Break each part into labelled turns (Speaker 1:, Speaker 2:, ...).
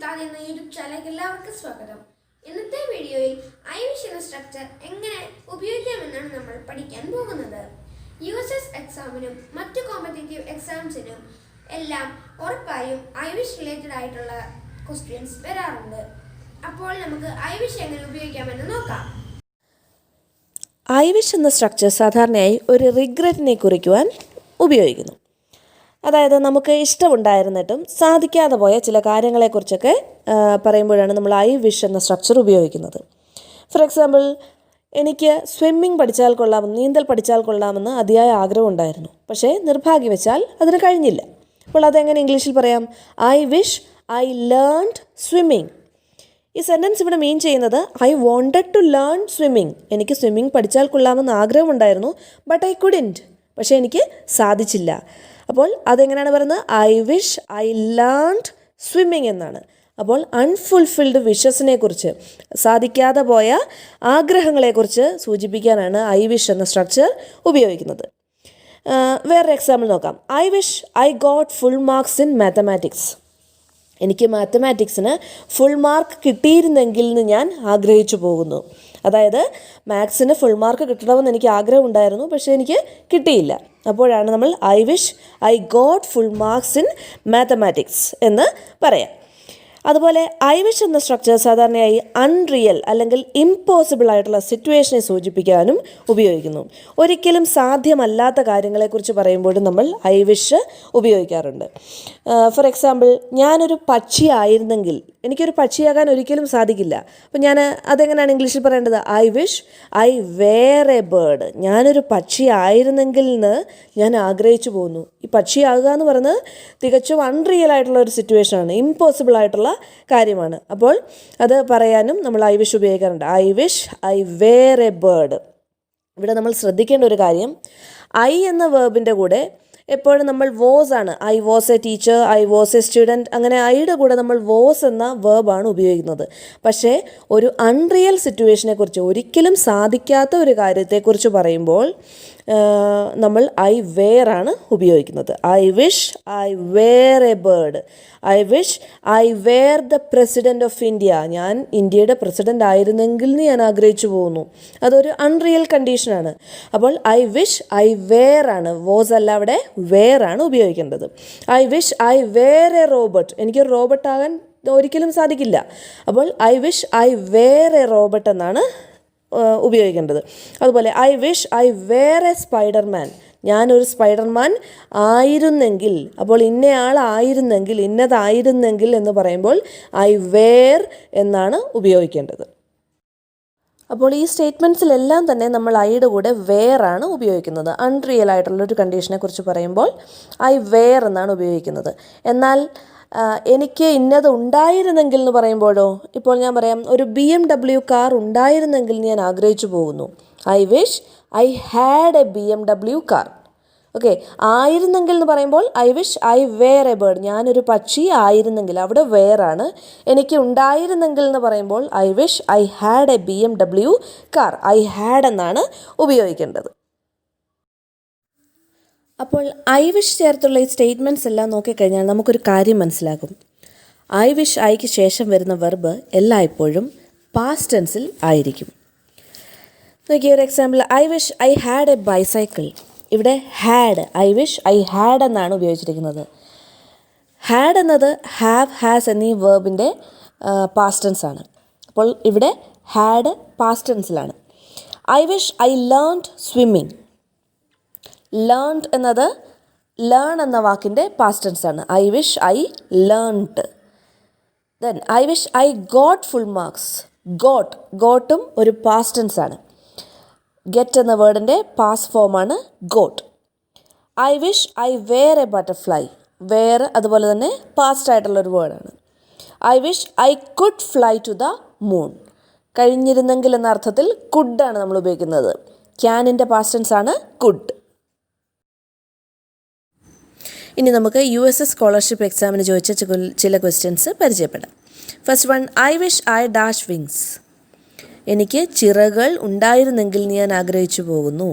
Speaker 1: Class എന്ന YouTube ചാനലിലേക്ക് എല്ലാവർക്കും സ്വാഗതം. ഇന്നത്തെ വീഡിയോയിൽ ഐവിഷ് എന്ന സ്ട്രക്ചർ എങ്ങനെ ഉപയോഗിക്കാമെന്നാണ് നമ്മൾ പഠിക്കാൻ പോകുന്നത്. USS എക്സാമിനും മറ്റു കോമ്പറ്റേറ്റീവ് എക്സാംസിനും എല്ലാം ഉറപ്പായും ഐവിഷ് റിലേറ്റഡ് ആയിട്ടുള്ള ക്വസ്റ്റ്യൻസ് വരാറുണ്ട്. അപ്പോൾ നമുക്ക് ഐവിഷ് എങ്ങനെ ഉപയോഗിക്കാമെന്ന് നോക്കാം.
Speaker 2: ഐവിഷ് എന്ന സ്ട്രക്ചർ സാധാരണയായി ഒരു റിഗ്രറ്റിനെ കുറിക്കുവാൻ ഉപയോഗിക്കുന്നു. അതായത് നമുക്ക് ഇഷ്ടമുണ്ടായിരുന്നിട്ടും സാധിക്കാതെ പോയ ചില കാര്യങ്ങളെക്കുറിച്ചൊക്കെ പറയുമ്പോഴാണ് നമ്മൾ ഐവിഷ് എന്ന സ്ട്രക്ചർ ഉപയോഗിക്കുന്നത്. ഫോർ എക്സാമ്പിൾ, എനിക്ക് സ്വിമ്മിങ് പഠിച്ചാൽ കൊള്ളാമെന്ന്, നീന്തൽ പഠിച്ചാൽ കൊള്ളാമെന്ന് അതിയായ ആഗ്രഹമുണ്ടായിരുന്നു. പക്ഷേ നിർഭാഗ്യവശാൽ അതിന് കഴിഞ്ഞില്ല. അപ്പോൾ അതെങ്ങനെ ഇംഗ്ലീഷിൽ പറയാം? I wish I learned swimming. ഈ സെൻറ്റൻസ് ഇവിടെ മീൻ ചെയ്യുന്നത് I wanted to learn swimming. എനിക്ക് സ്വിമ്മിങ് പഠിച്ചാൽ കൊള്ളാമെന്ന് ആഗ്രഹമുണ്ടായിരുന്നു, ബട്ട് ഐ കുഡിൻറ്റ്. പക്ഷേ എനിക്ക് സാധിച്ചില്ല. അപ്പോൾ അതെങ്ങനെയാണ് പറയുന്നത്? I wish I learned swimming എന്നാണ്. അപ്പോൾ അൺഫുൾഫിൽഡ് വിഷസിനെ കുറിച്ച്, സാധിക്കാതെ പോയ ആഗ്രഹങ്ങളെക്കുറിച്ച് സൂചിപ്പിക്കാനാണ് ഐ വിഷ് എന്ന സ്ട്രക്ചർ ഉപയോഗിക്കുന്നത്. വേറൊരു എക്സാമ്പിൾ നോക്കാം. I wish I got full marks in mathematics. എനിക്ക് മാത്തമാറ്റിക്സിന് ഫുൾ മാർക്ക് കിട്ടിയിരുന്നെങ്കിൽ എന്ന് ഞാൻ ആഗ്രഹിച്ചു പോകുന്നു. അതായത് മാത്സിന് ഫുൾ മാർക്ക് കിട്ടണമെന്ന് എനിക്ക് ആഗ്രഹമുണ്ടായിരുന്നു, പക്ഷേ എനിക്ക് കിട്ടിയില്ല. അപ്പോഴാണ് നമ്മൾ I wish I got full marks in mathematics എന്ന് പറയാം. അതുപോലെ ഐ വിഷ് എന്ന സ്ട്രക്ചർ സാധാരണയായി അൺറിയൽ അല്ലെങ്കിൽ ഇമ്പോസിബിൾ ആയിട്ടുള്ള സിറ്റുവേഷനെ സൂചിപ്പിക്കാനും ഉപയോഗിക്കുന്നു. ഒരിക്കലും സാധ്യമല്ലാത്ത കാര്യങ്ങളെക്കുറിച്ച് പറയുമ്പോഴും നമ്മൾ ഐ വിഷ് ഉപയോഗിക്കാറുണ്ട്. ഫോർ എക്സാമ്പിൾ, ഞാനൊരു പക്ഷിയായിരുന്നെങ്കിൽ, എനിക്കൊരു പക്ഷിയാകാൻ ഒരിക്കലും സാധിക്കില്ല. അപ്പം ഞാൻ അതെങ്ങനെയാണ് ഇംഗ്ലീഷിൽ പറയേണ്ടത്? I wish I were a bird. ഞാനൊരു പക്ഷിയായിരുന്നെങ്കിൽ എന്ന് ഞാൻ ആഗ്രഹിച്ചു പോകുന്നു. ഈ പക്ഷിയാകുക എന്ന് പറയുന്നത് തികച്ചും അൺറിയൽ ആയിട്ടുള്ള ഒരു സിറ്റുവേഷനാണ്, ഇമ്പോസിബിൾ ആയിട്ടുള്ള കാര്യമാണ്. അപ്പോൾ അത് പറയാനും നമ്മൾ ഐ വിഷ് ഉപയോഗിക്കാറുണ്ട്. I wish I were a bird. ഇവിടെ നമ്മൾ ശ്രദ്ധിക്കേണ്ട ഒരു കാര്യം, ഐ എന്ന വേർബിൻ്റെ കൂടെ എപ്പോഴും നമ്മൾ വോസ് ആണ്. I was A teacher, I was A student, അങ്ങനെ ഐയുടെ കൂടെ നമ്മൾ വോസ് എന്ന വേർബാണ് ഉപയോഗിക്കുന്നത്. പക്ഷേ ഒരു അൺറിയൽ സിറ്റുവേഷനെ കുറിച്ച്, ഒരിക്കലും സാധിക്കാത്ത ഒരു കാര്യത്തെക്കുറിച്ച് പറയുമ്പോൾ നമ്മൾ ഐ വേർ ആണ് ഉപയോഗിക്കുന്നത്. I wish I were a bird. I wish I were the president of India. ഞാൻ ഇന്ത്യയുടെ പ്രസിഡൻ്റ് ആയിരുന്നെങ്കിൽ എന്ന് ഞാൻ ആഗ്രഹിച്ചു പോകുന്നു. അതൊരു അൺറിയൽ കണ്ടീഷനാണ്. അപ്പോൾ ഐ വിഷ് ഐ വേർ ആണ്, വോസ് അല്ല, അവിടെ വേർ ആണ് ഉപയോഗിക്കേണ്ടത്. I wish I were a robot. എനിക്കൊരു റോബോട്ട് ആകാൻ ഒരിക്കലും സാധിക്കില്ല. അപ്പോൾ I wish I were a robot എന്നാണ് ഉപയോഗിക്കേണ്ടത്. അതുപോലെ I wish I were a Spiderman. ഞാനൊരു സ്പൈഡർമാൻ ആയിരുന്നെങ്കിൽ, അപ്പോൾ ഇന്നയാളായിരുന്നെങ്കിൽ, ഇന്നതായിരുന്നെങ്കിൽ എന്ന് പറയുമ്പോൾ ഐ വേർ എന്നാണ് ഉപയോഗിക്കേണ്ടത്. അപ്പോൾ ഈ സ്റ്റേറ്റ്മെൻറ്റ്സിലെല്ലാം തന്നെ നമ്മൾ ഐയുടെ കൂടെ വേർ ആണ് ഉപയോഗിക്കുന്നത്. അൺറിയൽ ആയിട്ടുള്ളൊരു കണ്ടീഷനെ കുറിച്ച് പറയുമ്പോൾ ഐ വേർ എന്നാണ് ഉപയോഗിക്കുന്നത്. എന്നാൽ എനിക്ക് ഇന്നത് ഉണ്ടായിരുന്നെങ്കിൽ എന്ന് പറയുമ്പോഴോ, ഇപ്പോൾ ഞാൻ പറയാം ഒരു BMW കാർ ഉണ്ടായിരുന്നെങ്കിൽ ഞാൻ ആഗ്രഹിച്ചു പോകുന്നു. I wish I had a BMW car. Okay, ആയിരുന്നെങ്കിൽ എന്ന് പറയുമ്പോൾ I wish I were a bird. ഞാനൊരു പക്ഷി ആയിരുന്നെങ്കിൽ, അവിടെ വേറാണ്. എനിക്ക് ഉണ്ടായിരുന്നെങ്കിൽ എന്ന് പറയുമ്പോൾ I wish I had a BMW car. I had എന്നാണ് ഉപയോഗിക്കേണ്ടത്. അപ്പോൾ ഐ വിഷ് ചേർത്തുള്ള ഈ സ്റ്റേറ്റ്മെൻറ്റ്സ് എല്ലാം നോക്കിക്കഴിഞ്ഞാൽ നമുക്കൊരു കാര്യം മനസ്സിലാകും. ഐ വിഷ് ഐക്ക് ശേഷം വരുന്ന വെർബ് എല്ലായ്പ്പോഴും പാസ്റ്റ് ടെൻസിൽ ആയിരിക്കും. നോക്കിയ ഒരു example, I wish I had a bicycle. ഇവിടെ had, I wish I had എന്നാണ് ഉപയോഗിച്ചിരിക്കുന്നത്. ഹാഡ് എന്നത് ഹാവ്, ഹാസ് എന്നീ വേർബിൻ്റെ പാസ്റ്റ് ടെൻസ് ആണ്. അപ്പോൾ ഇവിടെ ഹാഡ് പാസ്റ്റ് ടെൻസിലാണ്. I wish I learned swimming. Learned എന്നത് ലേൺ എന്ന വാക്കിൻ്റെ പാസ്റ്റ് ടെൻസ് ആണ്. I wish I learned. Then I wish I got full marks. ഗോട്ടും ഒരു പാസ്റ്റ് ടെൻസ് ആണ്. ഗെറ്റ് എന്ന വേർഡിൻ്റെ പാസ്റ്റ് ഫോമാണ് got. I wish I were a butterfly. Were അതുപോലെ തന്നെ പാസ്റ്റ് ആയിട്ടുള്ളൊരു വേർഡാണ്. I wish I could fly to the moon. കഴിഞ്ഞിരുന്നെങ്കിൽ എന്ന അർത്ഥത്തിൽ കുഡാണ് നമ്മൾ ഉപയോഗിക്കുന്നത്. ക്യാനിൻ്റെ പാസ്റ്റ് ടെൻസ് ആണ് കുഡ്. ഇനി നമുക്ക് USS സ്കോളർഷിപ്പ് എക്സാമിന് ചോദിച്ച ചില ക്വസ്റ്റ്യൻസ് പരിചയപ്പെടാം. First one, I wish I dash wings. എനിക്ക് ചിറകുകൾ ഉണ്ടായിരുന്നെങ്കിൽ ഞാൻ ആഗ്രഹിച്ചു പോകുന്നു.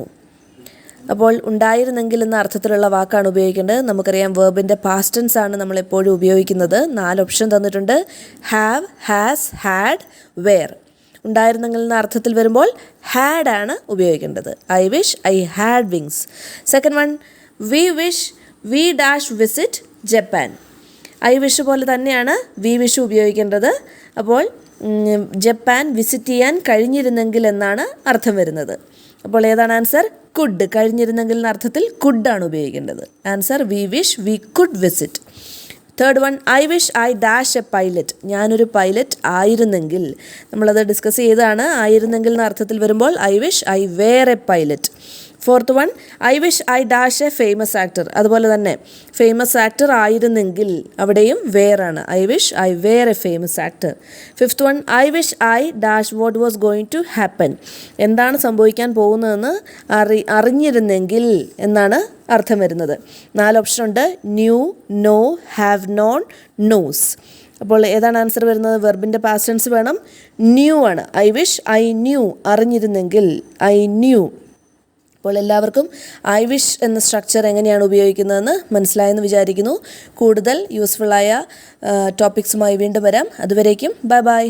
Speaker 2: അപ്പോൾ ഉണ്ടായിരുന്നെങ്കിൽ എന്ന അർത്ഥത്തിലുള്ള വാക്കാണ് ഉപയോഗിക്കേണ്ടത്. നമുക്കറിയാം വേർബിൻ്റെ പാസ്റ്റ് ടെൻസ് ആണ് നമ്മളെപ്പോഴും ഉപയോഗിക്കുന്നത്. 4 ഓപ്ഷൻ തന്നിട്ടുണ്ട്. Have, has, had, were. ഉണ്ടായിരുന്നെങ്കിൽ എന്ന അർത്ഥത്തിൽ വരുമ്പോൾ ഹാഡ് ആണ് ഉപയോഗിക്കേണ്ടത്. I wish I had wings. Second one, we wish we dash visit Japan. I wish പോലെ തന്നെയാണ് വി വിഷ് ഉപയോഗിക്കേണ്ടത്. അപ്പോൾ ജപ്പാൻ വിസിറ്റ് ചെയ്യാൻ കഴിഞ്ഞിരുന്നെങ്കിൽ എന്നാണ് അർത്ഥം വരുന്നത്. അപ്പോൾ ഏതാണ് ആൻസർ? കുഡ്. കഴിഞ്ഞിരുന്നെങ്കിൽ എന്ന അർത്ഥത്തിൽ കുഡാണ് ഉപയോഗിക്കേണ്ടത്. Answer we wish we could visit. Third one, I wish I dash a pilot. ഞാനൊരു പൈലറ്റ് ആയിരുന്നെങ്കിൽ. നമ്മളത് ഡിസ്കസ് ചെയ്തതാണ്. ആയിരുന്നെങ്കിൽ എന്ന അർത്ഥത്തിൽ വരുമ്പോൾ I wish I were a pilot. Fourth one, I wish I dash a famous actor. അതുപോലെ തന്നെ ഫേമസ് ആക്ടർ ആയിരുന്നെങ്കിൽ അവിടെയും വെയറാണ്. I wish I were a famous actor. Fifth one, I wish I dash what was going to happen. എന്താണ് സംഭവിക്കാൻ പോകുന്നതെന്ന് അറിഞ്ഞിരുന്നെങ്കിൽ എന്നാണ് അർത്ഥം വരുന്നത്. 4 ഓപ്ഷൻ ഉണ്ട്. Knew, know, have known, knows. അപ്പോൾ ഏതാണ് ആൻസർ വരുന്നത്? വെർബിൻ്റെ പാസ്റ്റ് ടെൻസ് വേണം. ന്യൂ ആണ്. I wish I knew. അറിഞ്ഞിരുന്നെങ്കിൽ ഐ ന്യൂ. അപ്പോൾ എല്ലാവർക്കും ഐ വിഷ് എന്ന സ്ട്രക്ചർ എങ്ങനെയാണ് ഉപയോഗിക്കുന്നതെന്ന് മനസ്സിലായെന്ന് വിചാരിക്കുന്നു. കൂടുതൽ യൂസ്ഫുള്ളായ ടോപ്പിക്സുമായി വീണ്ടും വരാം. അതുവരേക്കും ബൈ ബൈ.